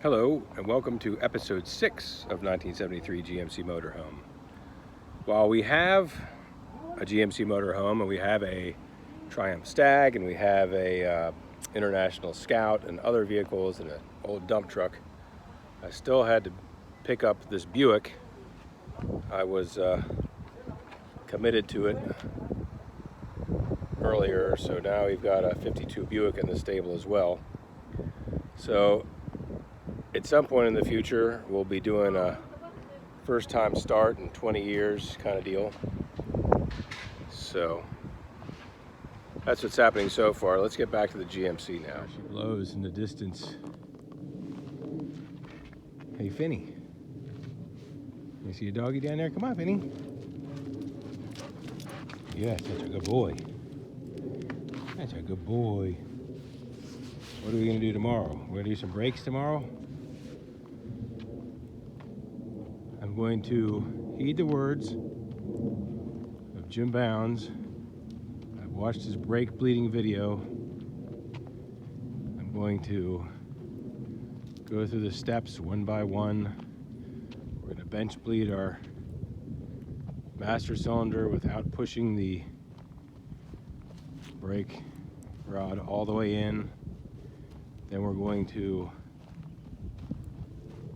Hello and welcome to episode 6 of 1973 GMC Motorhome. While we have a GMC Motorhome and we have a Triumph Stag and we have a International Scout and other vehicles and an old dump truck, I still had to pick up this Buick. I was committed to it earlier, so now we've got a 52 Buick in the stable as well. So at some point in the future, we'll be doing a first time start in 20 years kind of deal. So that's what's happening so far. Let's get back to the GMC now. She blows in the distance. Hey, Finny. You see a doggy down there? Come on, Finny. Yes, that's a good boy. That's a good boy. What are we going to do tomorrow? We're going to do some brakes tomorrow. I'm going to heed the words of Jim Bounds. I've watched his brake bleeding video. I'm going to go through the steps one by one. We're going to bench bleed our master cylinder without pushing the brake rod all the way in. Then we're going to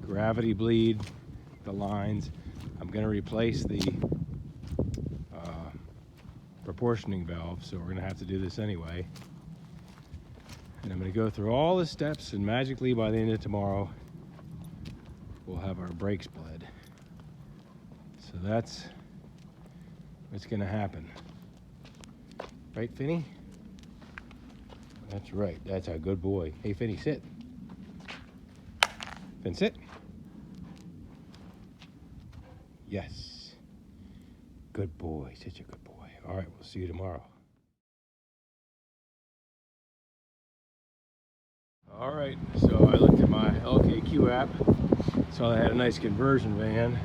gravity bleed the lines. I'm going to replace the proportioning valve, so we're going to have to do this anyway. And I'm going to go through all the steps, and magically by the end of tomorrow we'll have our brakes bled. So that's what's going to happen. Right, Finny? That's right. That's a good boy. Hey, Finny, sit. Finn, sit. Yes. Good boy. Such a good boy. All right, we'll see you tomorrow. All right, so I looked at my LKQ app. Saw they had a nice conversion van.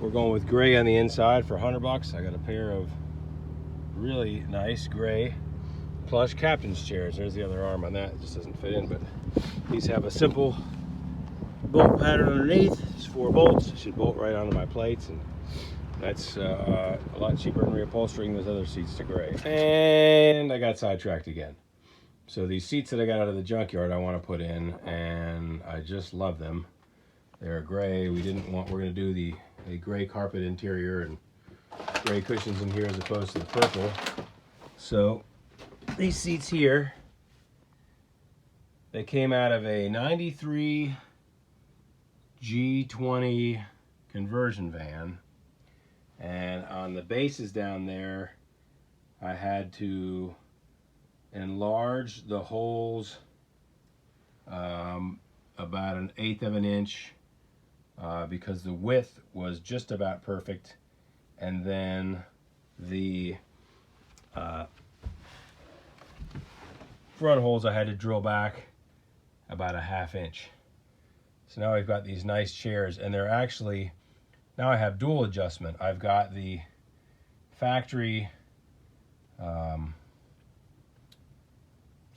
We're going with gray on the inside for $100. I got a pair of really nice gray plush captain's chairs. There's the other arm on that. It just doesn't fit in, but these have a simple bolt pattern underneath. It's 4 bolts. It should bolt right onto my plates, and that's a lot cheaper than reupholstering those other seats to gray. And I got sidetracked again. So these seats that I got out of the junkyard I want to put in, and I just love them. They're gray. We're going to do the gray carpet interior and gray cushions in here as opposed to the purple. So these seats here, they came out of a 93 G20 conversion van, and on the bases down there I had to enlarge the holes about 1/8 of an inch because the width was just about perfect, and then the front holes I had to drill back about 1/2 inch. So now I've got these nice chairs, and they're actually, now I have dual adjustment. I've got the factory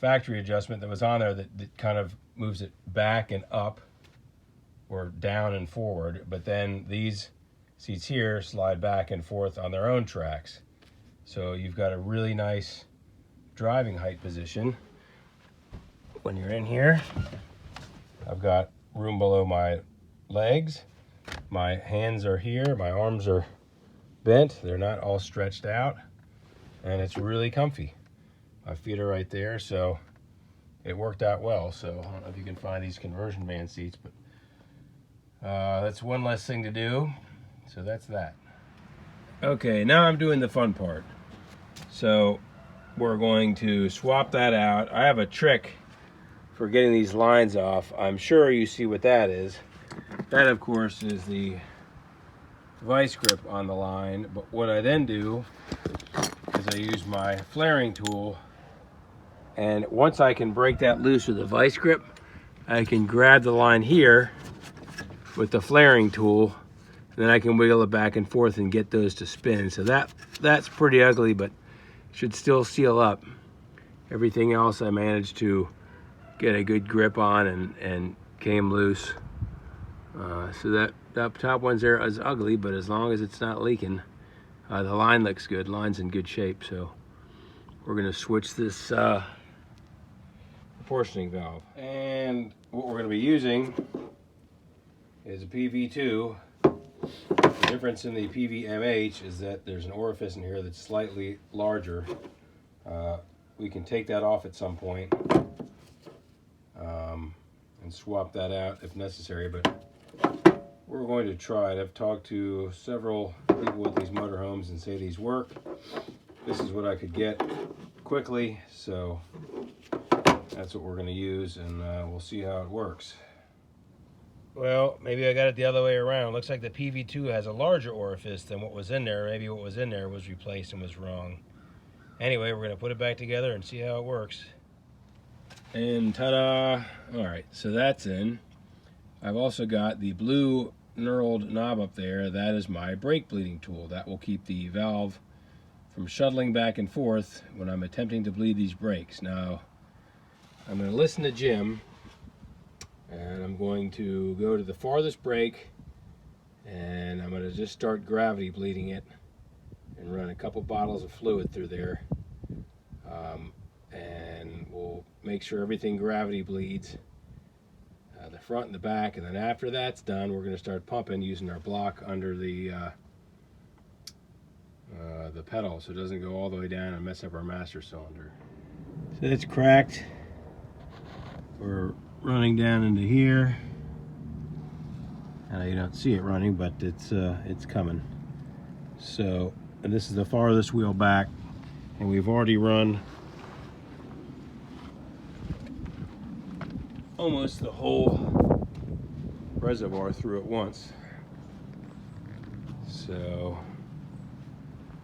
adjustment that was on there that kind of moves it back and up or down and forward, but then these seats here slide back and forth on their own tracks. So you've got a really nice driving height position when you're in here. I've got room below my legs. My hands are here. My arms are bent. They're not all stretched out. And it's really comfy. My feet are right there, so it worked out well. So I don't know if you can find these conversion van seats, but that's one less thing to do. So that's that. Okay, now I'm doing the fun part. So we're going to swap that out. I have a trick for getting these lines off. I'm sure you see what that is. That, of course, is the vice grip on the line. But what I then do is I use my flaring tool, and once I can break that loose with the vice grip, I can grab the line here with the flaring tool, and then I can wiggle it back and forth and get those to spin. So that's pretty ugly, but should still seal up. Everything else I managed to get a good grip on and came loose. So that top one's there is ugly, but as long as it's not leaking, the line looks good. Line's in good shape, so we're gonna switch this proportioning valve. And what we're gonna be using is a PV2. The difference in the PVMH is that there's an orifice in here that's slightly larger. We can take that off at some point and swap that out if necessary, but we're going to try it. I've talked to several people with these motorhomes and say these work. This is what I could get quickly, so that's what we're going to use, and we'll see how it works. Well, maybe I got it the other way around. Looks like the PV2 has a larger orifice than what was in there. Maybe what was in there was replaced and was wrong. Anyway, we're going to put it back together and see how it works. And ta-da! All right, so that's in. I've also got the blue knurled knob up there. That is my brake bleeding tool. That will keep the valve from shuttling back and forth when I'm attempting to bleed these brakes. Now, I'm going to listen to Jim, and I'm going to go to the farthest brake, and I'm going to just start gravity bleeding it and run a couple bottles of fluid through there, and we'll make sure everything gravity bleeds, the front and the back, and then after that's done, we're going to start pumping using our block under the pedal so it doesn't go all the way down and mess up our master cylinder. So it's cracked. We're running down into here. You don't see it running, but it's coming. So, and this is the farthest wheel back, and we've already run almost the whole reservoir through at once. So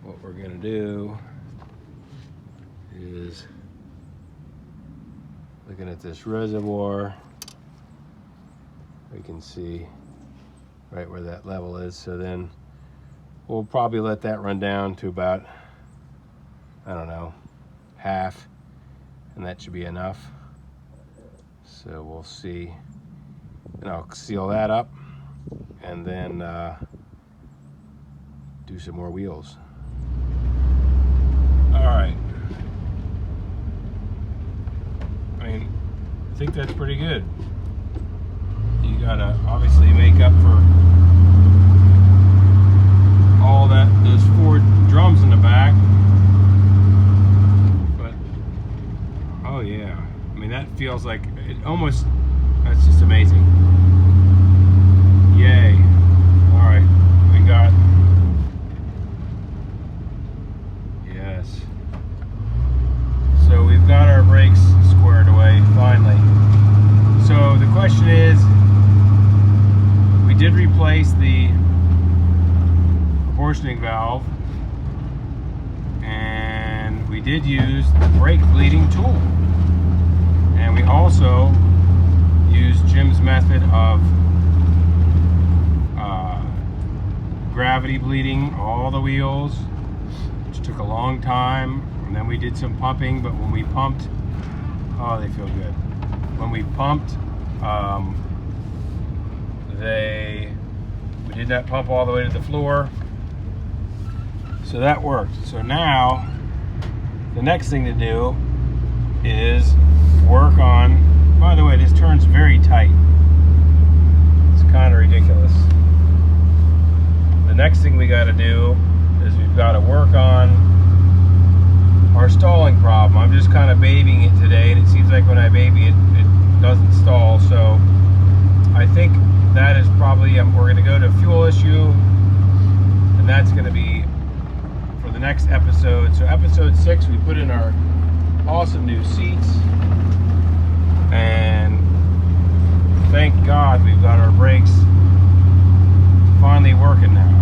what we're gonna do is, looking at this reservoir, we can see right where that level is. So then we'll probably let that run down to about, I don't know, half, and that should be enough. So we'll see, and I'll seal that up and then do some more wheels. All right. I mean, I think that's pretty good. You gotta obviously make up for all that, those 4 drums in the back. But, oh yeah. I mean, that feels like, it almost, that's just amazing. Yay. All right, we got, yes. So we've got our brakes squared away, finally. So the question is, we did replace the proportioning valve, and we did use the brake bleeding tool. And we also used Jim's method of gravity bleeding all the wheels, which took a long time. And then we did some pumping, but when we pumped, oh, they feel good. When we pumped, we did not pump all the way to the floor. So that worked. So now, the next thing to do is work on, by the way, this turns very tight. It's kind of ridiculous. The next thing we got to do is we've got to work on our stalling problem. I'm just kind of babying it today, and it seems like when I baby it, it doesn't stall. So I think that is probably, we're going to go to fuel issue, and that's going to be for the next episode. So episode 6, we put in our awesome new seats, and thank God we've got our brakes finally working now.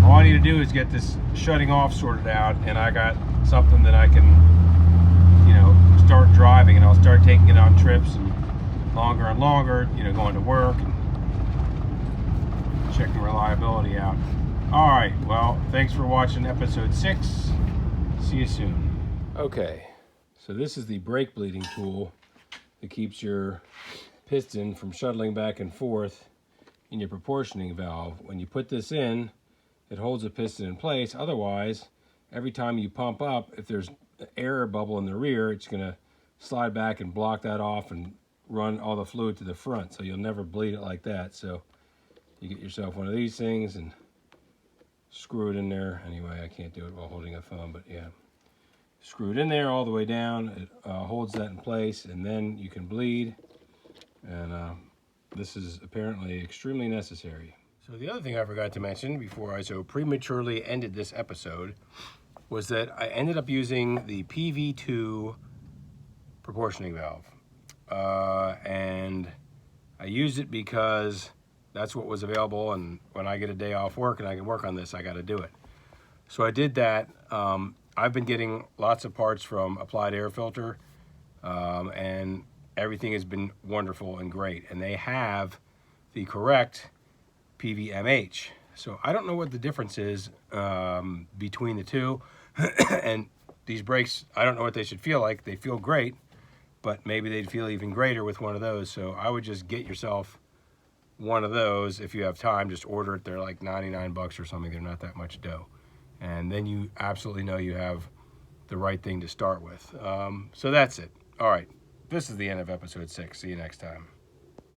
All I need to do is get this shutting off sorted out, and I got something that I can, you know, start driving, and I'll start taking it on trips and longer, you know, going to work and checking reliability out. All right, well, thanks for watching episode 6. See you soon. Okay, so this is the brake bleeding tool that keeps your piston from shuttling back and forth in your proportioning valve. When you put this in, it holds the piston in place. Otherwise, every time you pump up, if there's an air bubble in the rear, it's going to slide back and block that off and run all the fluid to the front, so you'll never bleed it like that. So you get yourself one of these things and screw it in there. Anyway, I can't do it while holding a phone, but yeah. Screw it in there all the way down. It holds that in place, and then you can bleed. And this is apparently extremely necessary. So the other thing I forgot to mention before I so prematurely ended this episode was that I ended up using the PV2 proportioning valve. And I used it because that's what was available, and when I get a day off work and I can work on this, I got to do it. So I did that. I've been getting lots of parts from Applied Air Filter, and everything has been wonderful and great, and they have the correct PVMH. So I don't know what the difference is between the two. And these brakes, I don't know what they should feel like. They feel great, but maybe they'd feel even greater with one of those. So I would just get yourself one of those if you have time. Just order it. They're like 99 bucks or something. They're not that much dough. And then you absolutely know you have the right thing to start with. So that's it. All right. This is the end of episode 6. See you next time.